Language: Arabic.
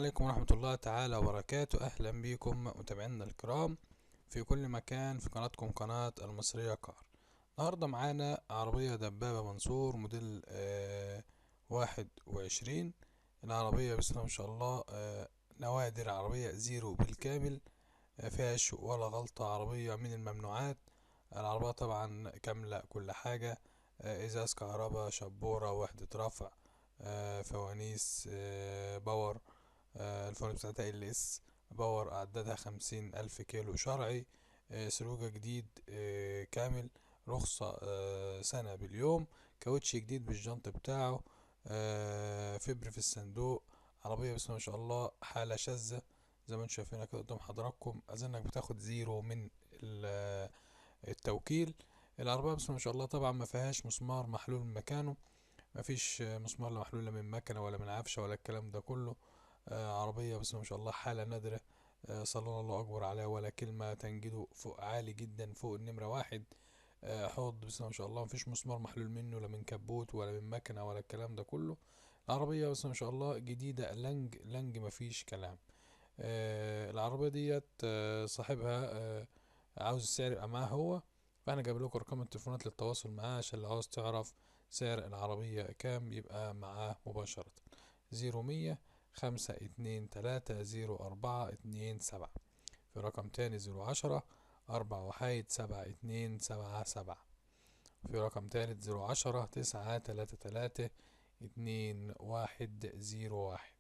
عليكم ورحمة الله تعالى وبركاته. أهلا بكم متابعينا الكرام في كل مكان في قناتكم قناة المصرية كار. النهاردة معانا عربية دبابة منصور موديل 21. العربية بسم الله ما شاء الله، نوادر عربية زيرو بالكامل، مفيهاش ولا غلطة. عربية من الممنوعات. العربية طبعا كاملة كل حاجة، ازاز كهرباء، شبورة، وحدة رفع، فوانيس، باور. الفوانيس بتاعتها LS باور، عددها 50,000 كيلو شرعي. سلوجة جديد كامل، رخصة سنة باليوم، كاوتش جديد بالجنط بتاعه، فبر في الصندوق. عربية بسم الله ما شاء الله، حالة شاذة زي ما انتم شايفينها كده قدام حضراتكم، اظنك بتاخد زيرو من التوكيل. العربية بسم الله ما شاء الله طبعا ما فيهاش مسمار محلول من مكانه، ما فيش مسمار لا محلول لا من مكنة ولا من عفشة ولا الكلام ده كله. عربية بسم الله ما شاء الله، حالة نادرة. صلى الله أكبر عليها ولا كلمة، تنجده فوق عالي جدا، فوق النمرة واحد. حوض بسم الله ما شاء الله، مفيش مسمار محلول منه لا من كبوت ولا من مكنة ولا الكلام ده كله. العربية بسم الله ما شاء الله جديدة، لنج لنج، مفيش كلام. العربية ديت صاحبها عاوز السعر يبقى معاه هو، فانا جايب لكم ارقام التليفونات للتواصل معاه، عشان لو عاوز تعرف سعر العربية كام يبقى معاه مباشرة. 0100 523 0427. في رقم تاني 010 41 7277. في رقم تالت 010 933 2101.